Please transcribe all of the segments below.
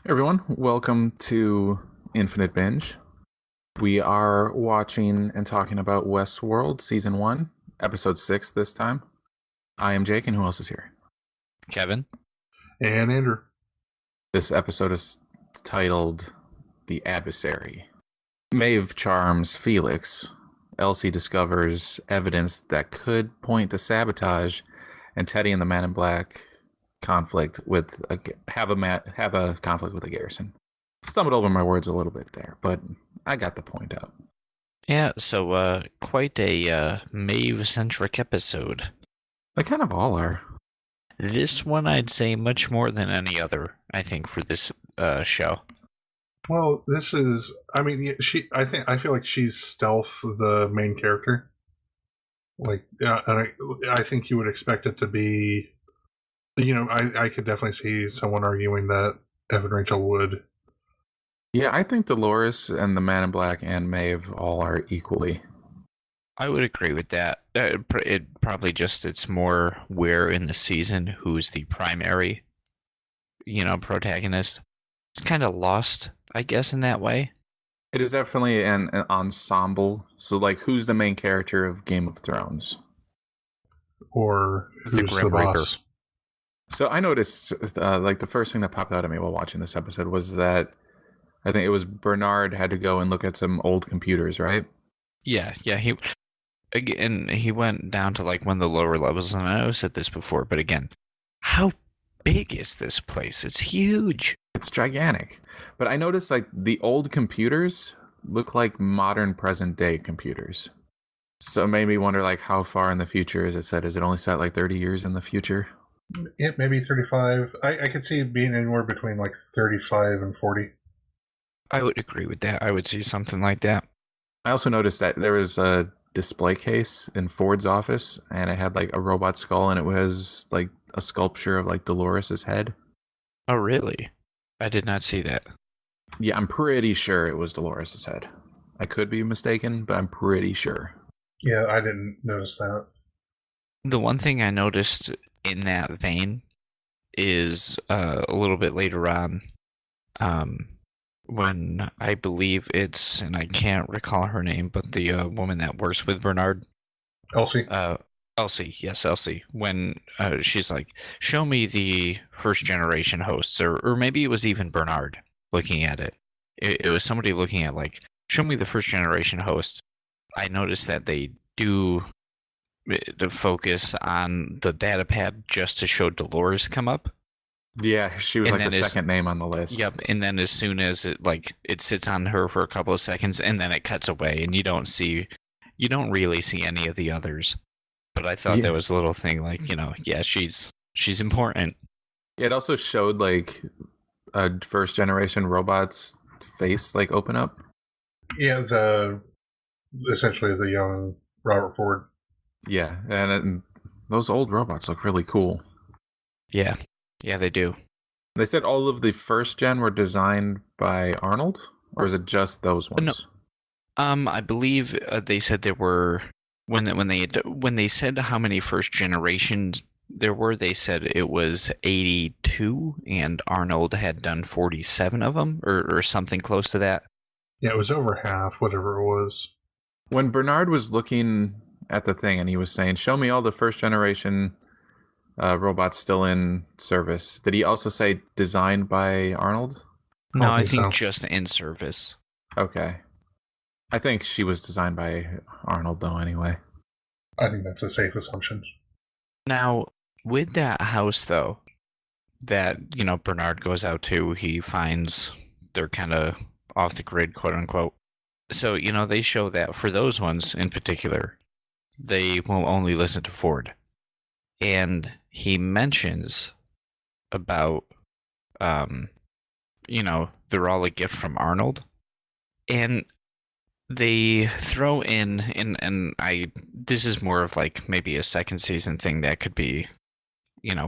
Hey everyone, welcome to Infinite Binge. We are watching and talking about Westworld Season 1, Episode 6 this time. I am Jake, and who else is here? Kevin? And Andrew. This episode is titled The Adversary. Maeve charms Felix. Elsie discovers evidence that could point to sabotage, and Teddy and the Man in Black have a conflict with the Garrison. Stumbled over my words a little bit there, but I got the point out. Yeah, so quite a Maeve-centric episode. They kind of all are. This one I'd say much more than any other, I think, for this show. Well, this is. I mean, I feel like she's stealth, the main character. Like, yeah, and I think you would expect it to be. I could definitely see someone arguing that Evan Rachel would. Yeah, I think Dolores and the Man in Black and Maeve all are equally. I would agree with that. It probably just, it's more where in the season who's the primary, protagonist. It's kind of lost, I guess, in that way. It is definitely an ensemble. So, like, who's the main character of Game of Thrones? Or who's The Grim the Reaper. boss? So I noticed, like, the first thing that popped out at me while watching this episode was that I think it was Bernard had to go and look at some old computers, right? Yeah, he went down to like one of the lower levels, and I know I've said this before, but again, how big is this place? It's huge. It's gigantic. But I noticed, like, the old computers look like modern present day computers. So it made me wonder, like, how far in the future is it set? Is it only set like 30 years in the future? Yeah, maybe 35. I could see it being anywhere between like 35 and 40. I would agree with that. I would see something like that. I also noticed that there was a display case in Ford's office, and it had like a robot skull, and it was like a sculpture of like Dolores's head. Oh, really? I did not see that. Yeah, I'm pretty sure it was Dolores's head. I could be mistaken, but I'm pretty sure. Yeah, I didn't notice that. The one thing I noticed in that vein is a little bit later on, when I believe it's, and I can't recall her name, but the woman that works with Bernard. Elsie? Elsie, yes, Elsie. When she's like, show me the first generation hosts, or maybe it was even Bernard looking at it. It was somebody looking at, like, show me the first generation hosts. I noticed that they do the focus on the data pad just to show Dolores come up. Yeah, she was And like the then second name on the list. Yep, and then as soon as it sits on her for a couple of seconds, and then it cuts away, and you don't really see any of the others. But I thought that was a little thing, like, yeah, she's important. It also showed like a first generation robot's face like open up. Yeah, essentially the young Robert Ford. Yeah, and those old robots look really cool. Yeah, they do. They said all of the first gen were designed by Arnold, or is it just those ones? No. I believe they said there were when they said how many first generations there were. They said it was 82, and Arnold had done 47 of them, or something close to that. Yeah, it was over half, whatever it was. When Bernard was looking at the thing and he was saying, "Show me all the first generation robots still in service," did he also say designed by Arnold? No, I think so. just in service. Okay. I think she was designed by Arnold, though, anyway. I think that's a safe assumption. Now, with that house, though, that, Bernard goes out to, he finds they're kind of off the grid, quote unquote. So, they show that for those ones in particular, they will only listen to Ford. And he mentions about, they're all a gift from Arnold. And they throw in, and this is more of like maybe a second season thing that could be,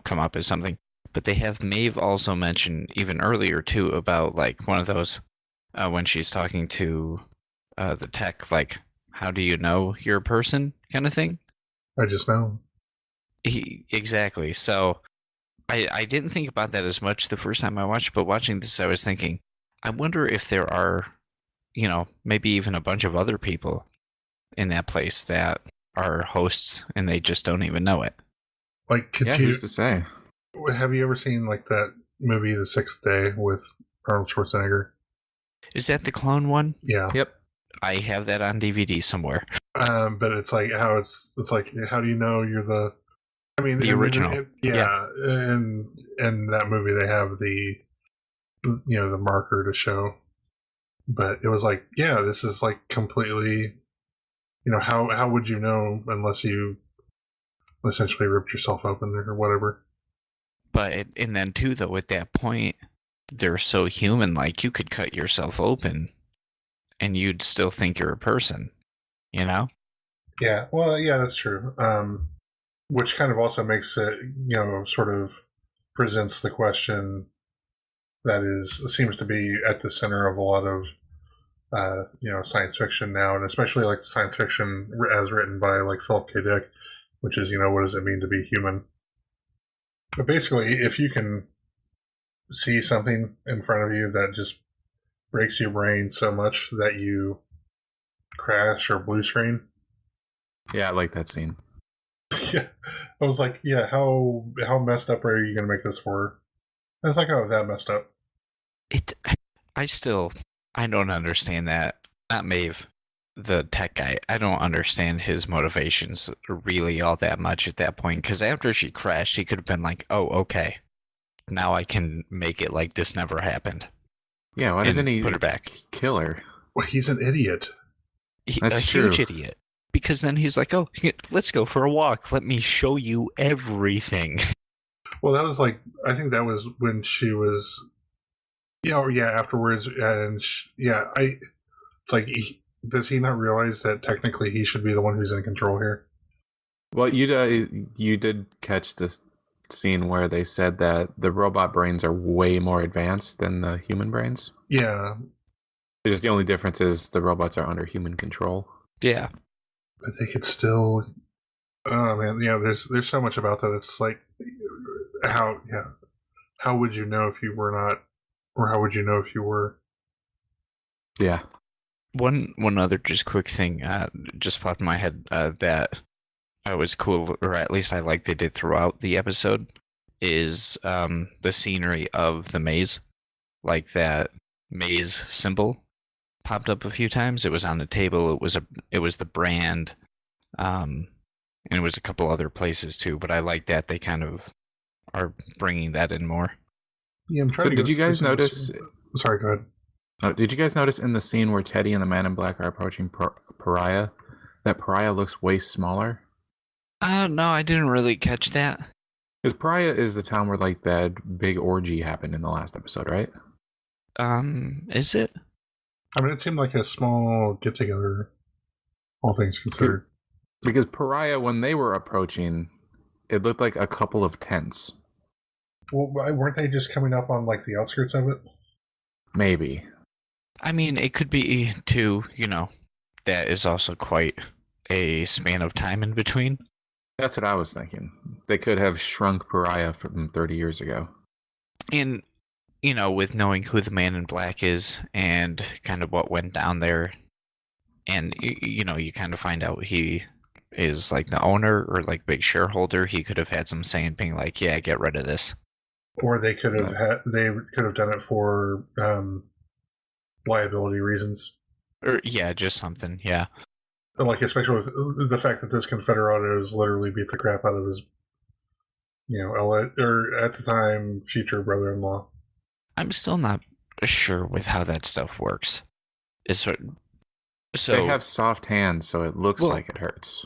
come up as something. But they have Maeve also mention even earlier too about like one of those when she's talking to the tech, like, how do you know you're a person kind of thing. I just know. Exactly. So I didn't think about that as much the first time I watched, but watching this, I was thinking, I wonder if there are, maybe even a bunch of other people in that place that are hosts and they just don't even know it. Like, who's to say? Have you ever seen like that movie, The Sixth Day, with Arnold Schwarzenegger? Is that the clone one? Yeah. Yep. I have that on DVD somewhere. But it's like how it's like, how do you know you're the? I mean, the original. Yeah. And in that movie, they have the the marker to show. But it was like, yeah, this is like completely. How would you know unless you essentially ripped yourself open or whatever? But and then too, though, at that point, they're so human. Like you could cut yourself open, and you'd still think you're a person. Yeah. Well, yeah, that's true. Which kind of also makes it, sort of presents the question that seems to be at the center of a lot of, science fiction now, and especially like the science fiction as written by like Philip K. Dick, which is, what does it mean to be human? But basically, if you can see something in front of you that just breaks your brain so much that you crash or blue screen. Yeah, I like that scene. Yeah, I was like, yeah, how messed up are you going to make this for? I was like, oh, that messed up. I don't understand that. Not Maeve, the tech guy. I don't understand his motivations really all that much at that point. Because after she crashed, he could have been like, oh, okay. Now I can make it like this never happened. Yeah, why doesn't he put her back? Kill her? Well, he's an idiot. A huge idiot. Because then he's like, oh, let's go for a walk. Let me show you everything. Well, that was like, I think that was when she was, afterwards. And it's like, does he not realize that technically he should be the one who's in control here? Well, you did catch this scene where they said that the robot brains are way more advanced than the human brains. Yeah. Just the only difference is the robots are under human control. Yeah. But they could still. Oh man, yeah. There's so much about that. It's like, how would you know if you were not, or how would you know if you were? Yeah. One other just quick thing just popped in my head that was cool, or at least I like they did throughout the episode, is the scenery of the maze, like that maze symbol popped up a few times. It was on the table. It was the brand, and it was a couple other places too. But I like that they kind of are bringing that in more. Yeah, I'm trying. So did you guys notice? Sorry, go ahead. Did you guys notice in the scene where Teddy and the Man in Black are approaching Pariah, that Pariah looks way smaller? No, I didn't really catch that. Because Pariah is the town where like that big orgy happened in the last episode, right? Is it? I mean, it seemed like a small get-together, all things considered. Because Pariah, when they were approaching, it looked like a couple of tents. Well, weren't they just coming up on like the outskirts of it? Maybe. I mean, it could be too, that is also quite a span of time in between. That's what I was thinking. They could have shrunk Pariah from 30 years ago. And, with knowing who the Man in Black is and kind of what went down there, and, you kind of find out he is like the owner or like big shareholder, he could have had some say in being like, yeah, get rid of this. Or they could have done it for liability reasons. Or yeah, just something, yeah. Like, especially with the fact that those Confederados literally beat the crap out of his, or at the time, future brother-in-law. I'm still not sure with how that stuff works. So they have soft hands, so it looks like it hurts.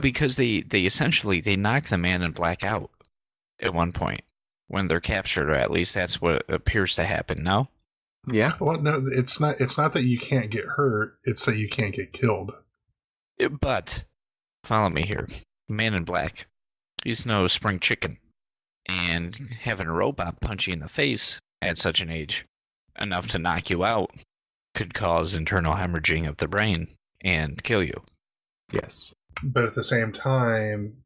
Because they essentially they knock the Man in Black out at one point when they're captured, or at least that's what appears to happen. No. Yeah. Well, no, it's not. It's not that you can't get hurt; it's that you can't get killed. But follow me here, Man in Black. He's no spring chicken, and having a robot punch you in the face at such an age, enough to knock you out, could cause internal hemorrhaging of the brain and kill you. Yes. But at the same time,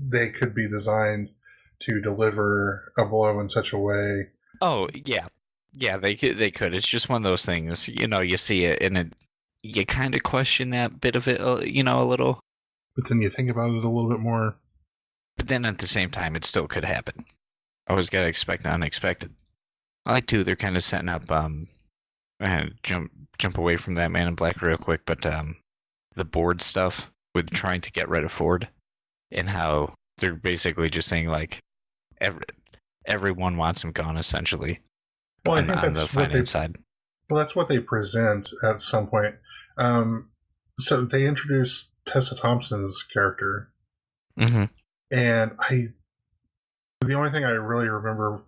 they could be designed to deliver a blow in such a way. Oh yeah, they could. It's just one of those things. You see it and you kind of question that bit of it, a little. But then you think about it a little bit more. But then at the same time, it still could happen. Always gotta expect the unexpected. I like too. They're kind of setting up. Jump away from that Man in Black real quick, but the board stuff with trying to get rid of Ford, and how they're basically just saying like, everyone wants him gone essentially. Well, I think on that's the finance side. Well, that's what they present at some point. So they introduced Tessa Thompson's character, Mm-hmm. and the only thing I really remember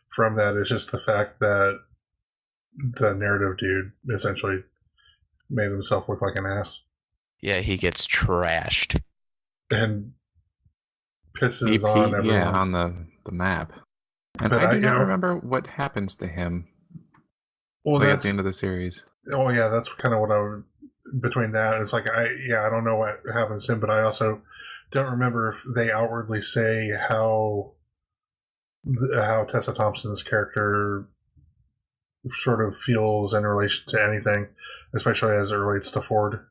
from that is just the fact that the narrative dude essentially made himself look like an ass. Yeah, he gets trashed. And pisses on everyone. Yeah, on the map. And But I do not remember what happens to him at the end of the series. Oh, yeah, that's kind of what I would... Between that, it's like, I don't know what happens to him, but I also don't remember if they outwardly say how Tessa Thompson's character sort of feels in relation to anything, especially as it relates to Ford.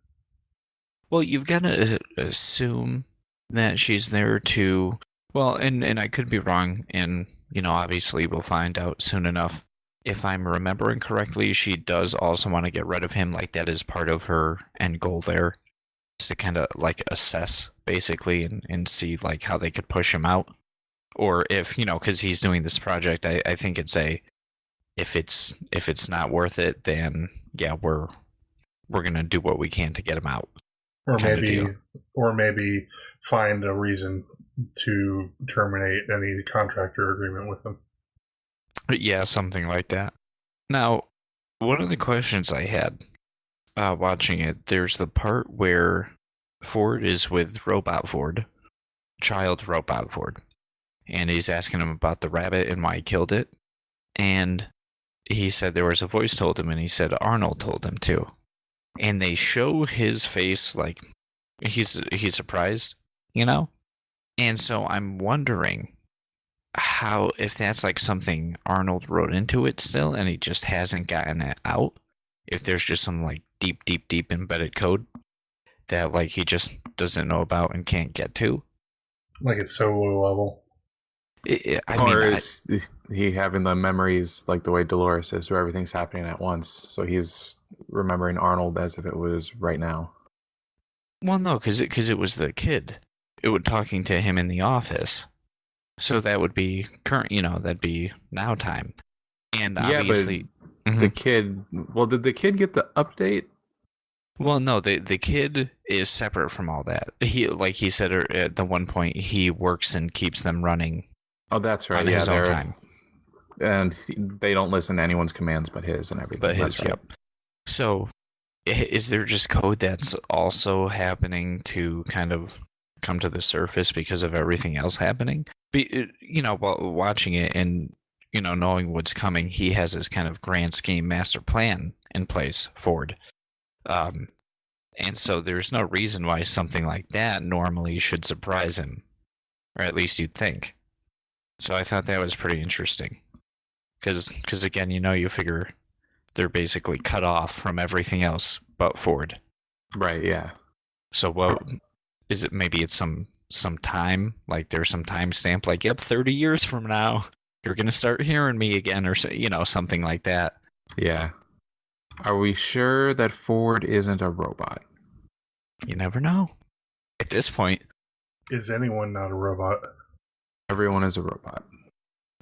Well, you've got to assume that she's there to... Well, and I could be wrong, and, obviously we'll find out soon enough. If I'm remembering correctly, she does also want to get rid of him, like that is part of her end goal there. Just to kind of, like, assess, basically, and see, like, how they could push him out. Or if, because he's doing this project, I think it's if it's not worth it, then, yeah, we're going to do what we can to get him out. Or maybe find a reason to terminate any contractor agreement with them. Yeah, something like that. Now, one of the questions I had watching it, there's the part where Ford is with Robot Ford, child Robot Ford, and he's asking him about the rabbit and why he killed it. And he said there was a voice told him, and he said Arnold told him too. And they show his face like he's surprised, And so I'm wondering how, if that's like something Arnold wrote into it still, and he just hasn't gotten it out. If there's just some like deep embedded code that like he just doesn't know about and can't get to. Like it's so low level. Is he having the memories like the way Dolores is, where everything's happening at once? So he's remembering Arnold as if it was right now. Well, no, because it was the kid. It would talking to him in the office. So that would be current, that'd be now time. And obviously... Yeah, but the kid... Well, did the kid get the update? Well, no, the kid is separate from all that. Like he said at the one point, he works and keeps them running. Oh, that's right. On his own time. And they don't listen to anyone's commands but his and everything. But his, right. Yep. So, is there just code that's also happening to kind of come to the surface because of everything else happening? While watching it and, knowing what's coming, he has this kind of grand scheme master plan in place, Ford. And so there's no reason why something like that normally should surprise him. Or at least you'd think. So I thought that was pretty interesting. Because again, you figure they're basically cut off from everything else but Ford. Right, yeah. So what is it? Maybe it's some time, like there's some time stamp, like, yep, 30 years from now, you're going to start hearing me again, or something like that. Yeah. Are we sure that Ford isn't a robot? You never know. At this point. Is anyone not a robot? Everyone is a robot.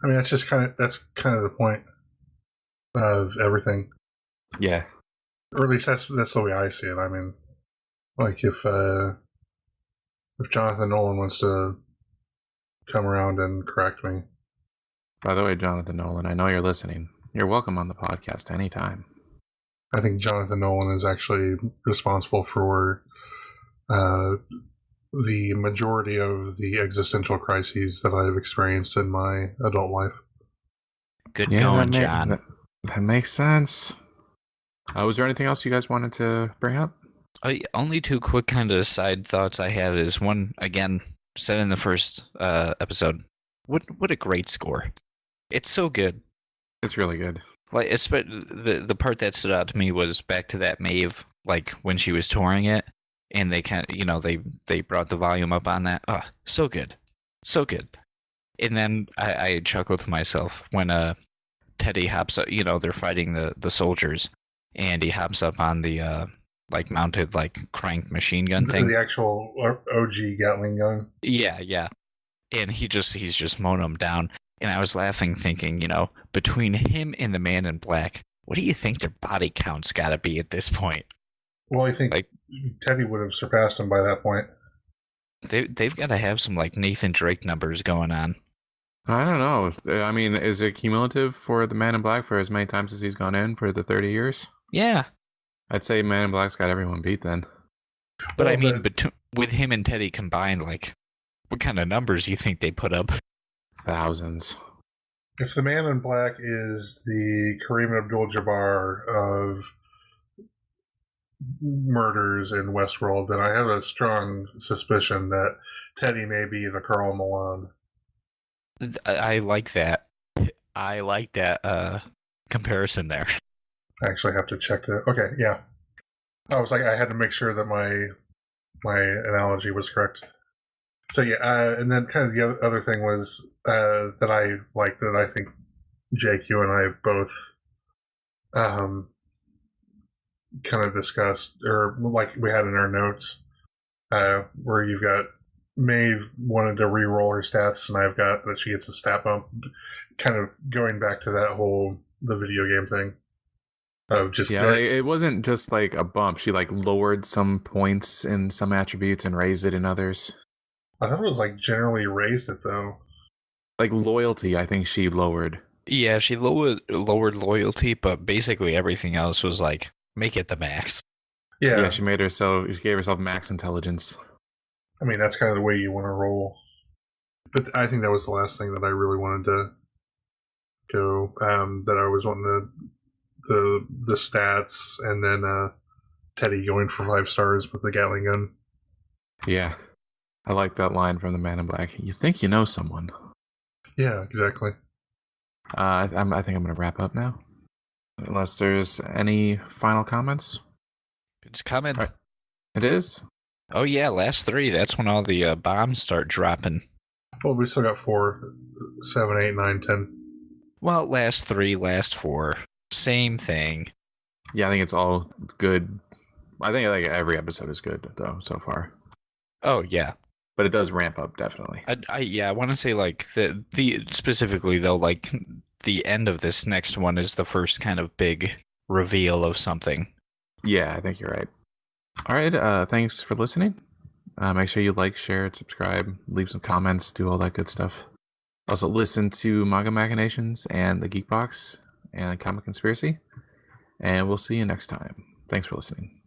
I mean, that's kind of the point of everything. Yeah. Or at least that's the way I see it. I mean, like if Jonathan Nolan wants to come around and correct me. By the way, Jonathan Nolan, I know you're listening. You're welcome on the podcast anytime. I think Jonathan Nolan is actually responsible for the majority of the existential crises that I've experienced in my adult life. Good going, John. That makes sense. Was there anything else you guys wanted to bring up? Only two quick kind of side thoughts I had is one, again, said in the first episode, what a great score. It's so good. It's really good. Like the part that stood out to me was back to that Maeve, like when she was touring it, and they kind of, they brought the volume up on that. Oh, so good, so good. And then I chuckled to myself when Teddy hops up. They're fighting the soldiers, and he hops up on the like mounted like crank machine gun thing. The actual OG Gatling gun. Yeah. And he's just mowing them down. And I was laughing, thinking, between him and the Man in Black, what do you think their body count's got to be at this point? Well, I think Teddy would have surpassed him by that point. They've got to have some like Nathan Drake numbers going on. I don't know. I mean, is it cumulative for the Man in Black for as many times as he's gone in for the 30 years? Yeah. I'd say Man in Black's got everyone beat then. But I mean, with him and Teddy combined, like, what kind of numbers do you think they put up? Thousands. If the Man in Black is the Kareem Abdul-Jabbar of murders in Westworld, then I have a strong suspicion that Teddy may be the Karl Malone. I like that. I like that comparison there. I actually have to check that. Okay, yeah. I was like, I had to make sure that my analogy was correct. So yeah, and then kind of the other thing was that I like that I think Jake, you and I both kind of discussed, or like we had in our notes, where you've got Maeve wanted to re-roll her stats, and I've got that she gets a stat bump, kind of going back to that whole the video game thing. It wasn't just like a bump. She like lowered some points in some attributes and raised it in others. I thought it was like generally raised it though. Like loyalty, I think she lowered. Yeah, she lowered loyalty, but basically everything else was like make it the max. Yeah, she gave herself max intelligence. I mean, that's kind of the way you want to roll. But I think that was the last thing that I really wanted to go. That I was wanting the stats, and then Teddy going for 5 stars with the Gatling gun. Yeah, I like that line from the Man in Black. You think you know someone? Yeah, exactly. I think I'm going to wrap up now, unless there's any final comments. It's coming. Right. It is. Oh yeah, last 3. That's when all the bombs start dropping. Well, we still got 4, 7, 8, 9, 10. Well, last 3, last 4. Same thing. Yeah, I think it's all good. I think like every episode is good though so far. Oh yeah, but it does ramp up definitely. I want to say like the specifically though, like the end of this next one is the first kind of big reveal of something. Yeah, I think you're right. All right, thanks for listening. Make sure you like, share, subscribe, leave some comments, do all that good stuff. Also, listen to Manga Machinations and The Geek Box and Comic Conspiracy. And we'll see you next time. Thanks for listening.